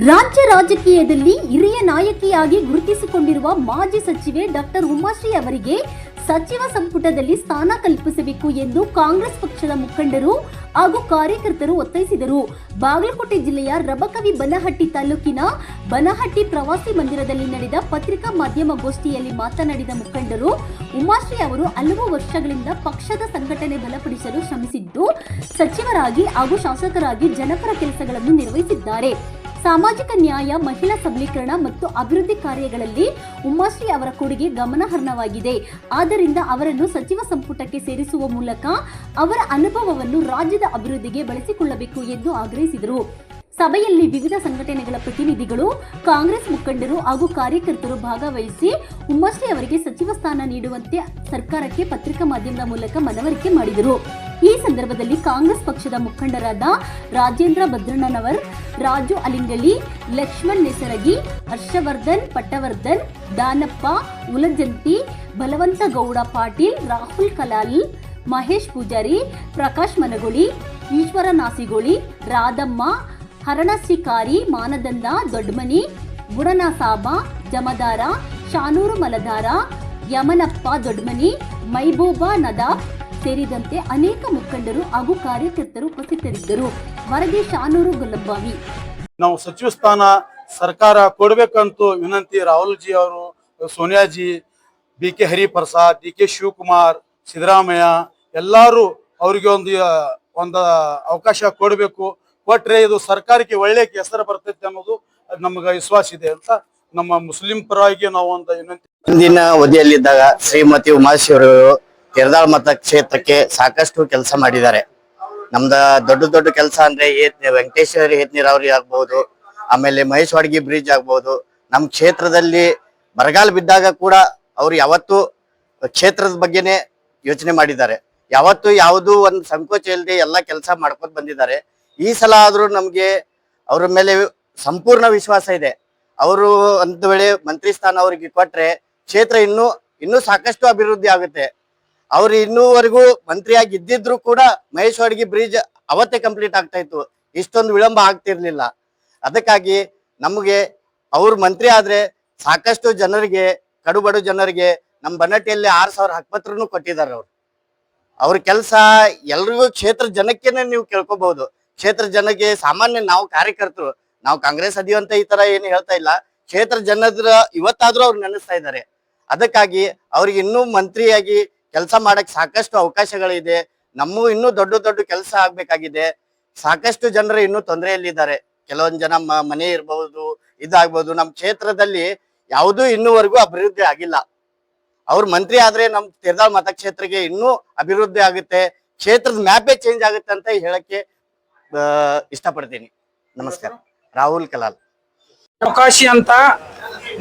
ರಾಜ್ಯ ರಾಜಕೀಯದಲ್ಲಿ ಹಿರಿಯ ನಾಯಕಿಯಾಗಿ ಗುರುತಿಸಿಕೊಂಡಿರುವ ಮಾಜಿ ಸಚಿವೆ ಡಾಕ್ಟರ್ ಉಮಾಶ್ರೀ ಅವರಿಗೆ ಸಚಿವ ಸಂಪುಟದಲ್ಲಿ ಸ್ಥಾನ ಕಲ್ಪಿಸಬೇಕು ಎಂದು ಕಾಂಗ್ರೆಸ್ ಪಕ್ಷದ ಮುಖಂಡರು ಹಾಗೂ ಕಾರ್ಯಕರ್ತರು ಒತ್ತಾಯಿಸಿದರು. ಬಾಗಲಕೋಟೆ ಜಿಲ್ಲೆಯ ರಬಕವಿ ಬನಹಟ್ಟಿ ತಾಲೂಕಿನ ಬನಹಟ್ಟಿ ಪ್ರವಾಸಿ ಮಂದಿರದಲ್ಲಿ ನಡೆದ ಪತ್ರಿಕಾ ಮಾಧ್ಯಮ ಗೋಷ್ಠಿಯಲ್ಲಿ ಮಾತನಾಡಿದ ಮುಖಂಡರು, ಉಮಾಶ್ರೀ ಅವರು ಹಲವು ವರ್ಷಗಳಿಂದ ಪಕ್ಷದ ಸಂಘಟನೆ ಬಲಪಡಿಸಲು ಶ್ರಮಿಸಿದ್ದು, ಸಚಿವರಾಗಿ ಹಾಗೂ ಶಾಸಕರಾಗಿ ಜನಪರ ಕೆಲಸಗಳನ್ನು ನಿರ್ವಹಿಸಿದ್ದಾರೆ. ಸಾಮಾಜಿಕ ನ್ಯಾಯ, ಮಹಿಳಾ ಸಬಲೀಕರಣ ಮತ್ತು ಅಭಿವೃದ್ಧಿ ಕಾರ್ಯಗಳಲ್ಲಿ ಉಮಾಶ್ರೀ ಅವರ ಕೊಡುಗೆ ಗಮನಾರ್ಹವಾಗಿದೆ. ಆದ್ದರಿಂದ ಅವರನ್ನು ಸಚಿವ ಸಂಪುಟಕ್ಕೆ ಸೇರಿಸುವ ಮೂಲಕ ಅವರ ಅನುಭವವನ್ನು ರಾಜ್ಯದ ಅಭಿವೃದ್ಧಿಗೆ ಬಳಸಿಕೊಳ್ಳಬೇಕು ಎಂದು ಆಗ್ರಹಿಸಿದರು. ಸಭೆಯಲ್ಲಿ ವಿವಿಧ ಸಂಘಟನೆಗಳ ಪ್ರತಿನಿಧಿಗಳು, ಕಾಂಗ್ರೆಸ್ ಮುಖಂಡರು ಹಾಗೂ ಕಾರ್ಯಕರ್ತರು ಭಾಗವಹಿಸಿ ಉಮಾಶ್ರೀ ಅವರಿಗೆ ಸಚಿವ ಸ್ಥಾನ ನೀಡುವಂತೆ ಸರ್ಕಾರಕ್ಕೆ ಪತ್ರಿಕಾ ಮಾಧ್ಯಮದ ಮೂಲಕ ಮನವರಿಕೆ ಮಾಡಿದರು. ಈ ಸಂದರ್ಭದಲ್ಲಿ ಕಾಂಗ್ರೆಸ್ ಪಕ್ಷದ ಮುಖಂಡರಾದ ರಾಜೇಂದ್ರ ಭದ್ರಣ್ಣನವರ್, ರಾಜು ಅಲಿಂಗಳಿ, ಲಕ್ಷ್ಮಣ್ ನೆಸರಗಿ, ಹರ್ಷವರ್ಧನ್ ಪಟ್ಟವರ್ಧನ್, ದಾನಪ್ಪ ಉಲಜಂತಿ, ಬಲವಂತಗೌಡ ಪಾಟೀಲ್, ರಾಹುಲ್ ಕಲಾಲ್, ಮಹೇಶ್ ಪೂಜಾರಿ, ಪ್ರಕಾಶ್ ಮನಗೋಳಿ, ಈಶ್ವರ ನಾಸಿಗೋಳಿ, ರಾಧಮ್ಮ, ಹರಣಶ್ರೀಕಾರಿ, ಮಾನದಂಡ ದೊಡ್ಡಮನಿ, ಗುಣನಾಸಾಬ ಜಮದಾರ, ಶಾನೂರು ಮಲದಾರ, ಯಮನಪ್ಪ ದೊಡ್ಡಮನಿ, ಮೈಬೂಬಾ ನದಾಫ್ ಸೇರಿದಂತೆ ಅನೇಕ ಮುಖಂಡರು ಹಾಗೂ ಕಾರ್ಯಕರ್ತರು ಉಪಸ್ಥಿತರಿದ್ದರು. ವರದಿ ಶಾನೂರು ಗುಲ್ಲಂಬಾವಿ. ನಾವು ಸಚಿವ ಸ್ಥಾನ ಸರ್ಕಾರ ಕೊಡಬೇಕಂತೂ ವಿನಂತಿ ರಾಹುಲ್ ಜಿ ಅವರು, ಸೋನಿಯಾಜಿ, BK ಹರಿಪ್ರಸಾದ್, DK ಶಿವಕುಮಾರ್, ಸಿದ್ದರಾಮಯ್ಯ ಎಲ್ಲರೂ ಅವರಿಗೆ ಒಂದು ಅವಕಾಶ ಕೊಡಬೇಕು. ಕೊಟ್ರೆ ಇದು ಸರ್ಕಾರಕ್ಕೆ ಒಳ್ಳೆ ಹೆಸರು ಬರ್ತೈತೆ ಅನ್ನೋದು ನಮ್ಗೆ ವಿಶ್ವಾಸ ಇದೆ ಅಂತ ನಮ್ಮ ಮುಸ್ಲಿಂ ಪರವಾಗಿ ನಾವು ಒಂದು ವಿನಂತಿ. ಹಿಂದಿನ ಅವಧಿಯಲ್ಲಿದ್ದಾಗ ಶ್ರೀಮತಿ ಉಮಾಶ್ರೀ ಅವರು ಕೆರದಾಳ ಮತಕ್ಷೇತ್ರಕ್ಕೆ ಸಾಕಷ್ಟು ಕೆಲಸ ಮಾಡಿದ್ದಾರೆ. ನಮ್ದ ದೊಡ್ಡ ದೊಡ್ಡ ಕೆಲಸ ಅಂದ್ರೆ ವೆಂಕಟೇಶ್ವರಿ ಹೇತ್ ನೀರಾವರಿ ಆಗ್ಬಹುದು, ಆಮೇಲೆ ಮಹೇಶ್ ವಾಡ್ಗಿ ಬ್ರಿಡ್ಜ್ ಆಗ್ಬಹುದು. ನಮ್ ಕ್ಷೇತ್ರದಲ್ಲಿ ಬರಗಾಲ ಬಿದ್ದಾಗ ಕೂಡ ಅವ್ರು ಯಾವತ್ತು ಕ್ಷೇತ್ರದ ಬಗ್ಗೆನೆ ಯೋಚನೆ ಮಾಡಿದ್ದಾರೆ. ಯಾವತ್ತು ಯಾವುದೂ ಒಂದು ಸಂಕೋಚ ಇಲ್ಲದೆ ಎಲ್ಲಾ ಕೆಲಸ ಮಾಡ್ಕೊಂಡು ಬಂದಿದ್ದಾರೆ. ಈ ಸಲ ಆದ್ರೂ ನಮ್ಗೆ ಅವ್ರ ಮೇಲೆ ಸಂಪೂರ್ಣ ವಿಶ್ವಾಸ ಇದೆ. ಅವರು ಒಂದು ವೇಳೆ ಮಂತ್ರಿ ಸ್ಥಾನ ಅವರಿಗೆ ಕೊಟ್ರೆ ಕ್ಷೇತ್ರ ಇನ್ನೂ ಸಾಕಷ್ಟು ಅಭಿವೃದ್ಧಿ ಆಗುತ್ತೆ. ಅವ್ರು ಇನ್ನೂವರೆಗೂ ಮಂತ್ರಿಯಾಗಿ ಇದ್ದಿದ್ರು ಕೂಡ ಮಹೇಶ್ ವಾಡ್ಗಿ ಬ್ರಿಡ್ಜ್ ಅವತ್ತೇ ಕಂಪ್ಲೀಟ್ ಆಗ್ತಾ ಇತ್ತು, ಇಷ್ಟೊಂದು ವಿಳಂಬ ಆಗ್ತಿರ್ಲಿಲ್ಲ. ಅದಕ್ಕಾಗಿ ನಮಗೆ ಅವ್ರು ಮಂತ್ರಿ ಆದ್ರೆ ಸಾಕಷ್ಟು ಜನರಿಗೆ, ಕಡುಬಡು ಜನರಿಗೆ ನಮ್ಮ ಬನ್ನಟ್ಟಿಯಲ್ಲಿ 6,000 ಹಕ್ಪತ್ರನು ಕೊಟ್ಟಿದ್ದಾರೆ. ಅವ್ರ ಕೆಲಸ ಎಲ್ರಿಗೂ ಕ್ಷೇತ್ರ ಜನಕ್ಕೇನೆ ನೀವು ಕೇಳ್ಕೋಬಹುದು. ಕ್ಷೇತ್ರ ಜನಕ್ಕೆ ಸಾಮಾನ್ಯ ನಾವು ಕಾರ್ಯಕರ್ತರು, ನಾವು ಕಾಂಗ್ರೆಸ್ ಅದೀವಂತ ಈ ತರ ಏನು ಹೇಳ್ತಾ ಇಲ್ಲ. ಕ್ಷೇತ್ರ ಜನರ ಇವತ್ತಾದ್ರೂ ಅವ್ರು ನೆನೆಸ್ತಾ ಇದ್ದಾರೆ. ಅದಕ್ಕಾಗಿ ಅವ್ರಿಗೆ ಇನ್ನೂ ಮಂತ್ರಿಯಾಗಿ ಕೆಲಸ ಮಾಡಕ್ ಸಾಕಷ್ಟು ಅವಕಾಶಗಳಿದೆ. ನಮ್ಮೂ ಇನ್ನೂ ದೊಡ್ಡ ದೊಡ್ಡ ಕೆಲಸ ಆಗ್ಬೇಕಾಗಿದೆ. ಸಾಕಷ್ಟು ಜನರು ಇನ್ನೂ ತೊಂದರೆಯಲ್ಲಿದ್ದಾರೆ. ಕೆಲವೊಂದ್ ಜನ ಮನೆ ಇರ್ಬಹುದು, ಇದಾಗ್ಬಹುದು. ನಮ್ಮ ಕ್ಷೇತ್ರದಲ್ಲಿ ಯಾವುದೂ ಇನ್ನೂವರೆಗೂ ಅಭಿವೃದ್ಧಿ ಆಗಿಲ್ಲ. ಅವ್ರ ಮಂತ್ರಿ ಆದ್ರೆ ನಮ್ ಕೆರದಾಳ ಮತಕ್ಷೇತ್ರಕ್ಕೆ ಇನ್ನೂ ಅಭಿವೃದ್ಧಿ ಆಗುತ್ತೆ, ಕ್ಷೇತ್ರದ ಮ್ಯಾಪೇ ಚೇಂಜ್ ಆಗುತ್ತೆ ಅಂತ ಹೇಳಕ್ಕೆ ಇಷ್ಟಪಡ್ತೀನಿ. ನಮಸ್ಕಾರ. ರಾಹುಲ್ ಕಲಾಲ್. ಅವಕಾಶಿ ಅಂತ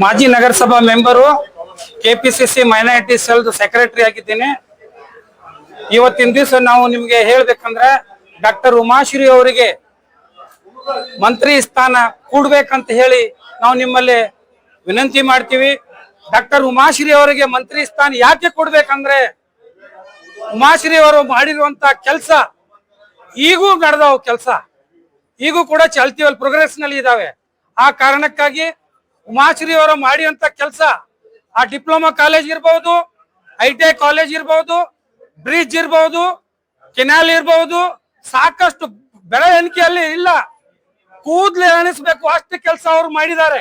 ಮಾಜಿ ನಗರಸಭಾ member, KPCC minority cell secretary ಆಗಿದ್ದೇನೆ. ಇವತ್ತಿನ ದಿವಸ ನಾವು ನಿಮ್ಗೆ ಹೇಳ್ಬೇಕಂದ್ರೆ ಡಾಕ್ಟರ್ ಉಮಾಶ್ರೀ ಅವರಿಗೆ ಮಂತ್ರಿ ಸ್ಥಾನ ಕೊಡ್ಬೇಕಂತ ಹೇಳಿ ನಾವು ನಿಮ್ಮಲ್ಲಿ ವಿನಂತಿ ಮಾಡ್ತೀವಿ. ಡಾಕ್ಟರ್ ಉಮಾಶ್ರೀ ಅವರಿಗೆ ಮಂತ್ರಿ ಸ್ಥಾನ ಯಾಕೆ ಕೊಡ್ಬೇಕಂದ್ರೆ ಉಮಾಶ್ರೀ ಅವರು ಮಾಡಿರುವಂತ ಕೆಲಸ ಈಗೂ ನಡೆದವು, ಕೆಲಸ ಈಗೂ ಕೂಡ ಚಾಲ್ತಿವಲ್ಲಿ ಪ್ರೋಗ್ರೆಸ್ ನಲ್ಲಿ ಇದಾವೆ. ಆ ಕಾರಣಕ್ಕಾಗಿ ಉಮಾಶ್ರೀ ಅವರು ಮಾಡಿರುವಂತ ಕೆಲಸ, ಆ ಡಿಪ್ಲೊಮಾ ಕಾಲೇಜ್ ಇರ್ಬಹುದು, ITI ಕಾಲೇಜ್ ಇರ್ಬಹುದು, ಬ್ರಿಡ್ಜ್ ಇರ್ಬಹುದು, ಕೆನಾಲ್ ಇರ್ಬಹುದು, ಸಾಕಷ್ಟು ಬೆಳವಣಿಗೆಯಲ್ಲಿ ಇಲ್ಲ ಕೂದಲೇ ಅನಿಸ್ಬೇಕು ಅಷ್ಟು ಕೆಲಸ ಅವರು ಮಾಡಿದ್ದಾರೆ.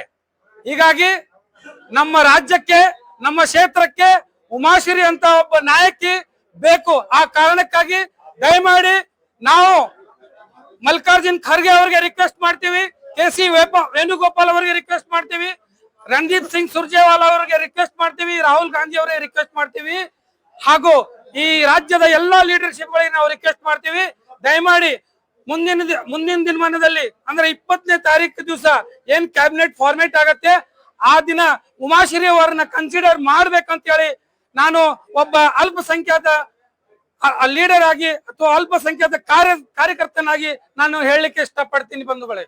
ಹೀಗಾಗಿ ನಮ್ಮ ರಾಜ್ಯಕ್ಕೆ, ನಮ್ಮ ಕ್ಷೇತ್ರಕ್ಕೆ ಉಮಾಶ್ರೀ ಅಂತ ಒಬ್ಬ ನಾಯಕಿ ಬೇಕು. ಆ ಕಾರಣಕ್ಕಾಗಿ ದಯಮಾಡಿ ನಾವು ಮಲ್ಲಿಕಾರ್ಜುನ್ ಖರ್ಗೆ ಅವರಿಗೆ ರಿಕ್ವೆಸ್ಟ್ ಮಾಡ್ತೀವಿ, KC ವೇಣುಗೋಪಾಲ್ ಅವರಿಗೆ ರಿಕ್ವೆಸ್ಟ್ ಮಾಡ್ತೀವಿ, ರಣದೀಪ್ ಸಿಂಗ್ ಸುರ್ಜೇವಾಲಾ ಅವರಿಗೆ ರಿಕ್ವೆಸ್ಟ್ ಮಾಡ್ತೀವಿ, ರಾಹುಲ್ ಗಾಂಧಿ ಅವರಿಗೆ ರಿಕ್ವೆಸ್ಟ್ ಮಾಡ್ತೀವಿ, ಹಾಗೂ ಈ ರಾಜ್ಯದ ಎಲ್ಲಾ ಲೀಡರ್ಶಿಪ್ ಗಳಿಗೆ ನಾವು ರಿಕ್ವೆಸ್ಟ್ ಮಾಡ್ತೀವಿ. ದಯಮಾಡಿ ಮುಂದಿನ ದಿನಮಾನದಲ್ಲಿ ಅಂದ್ರೆ 20ನೇ ತಾರೀಕು ದಿವಸ ಏನ್ ಕ್ಯಾಬಿನೆಟ್ ಫಾರ್ಮೇಟ್ ಆಗತ್ತೆ ಆ ದಿನ ಉಮಾಶ್ರೀ ಅವರನ್ನ ಕನ್ಸಿಡರ್ ಮಾಡ್ಬೇಕಂತ ಹೇಳಿ ನಾನು ಒಬ್ಬ ಅಲ್ಪಸಂಖ್ಯಾತ ಲೀಡರ್ ಆಗಿ ಅಥವಾ ಅಲ್ಪಸಂಖ್ಯಾತ ಕಾರ್ಯಕರ್ತನಾಗಿ ನಾನು ಹೇಳಲಿಕ್ಕೆ ಇಷ್ಟಪಡ್ತೀನಿ ಬಂಧುಗಳೇ.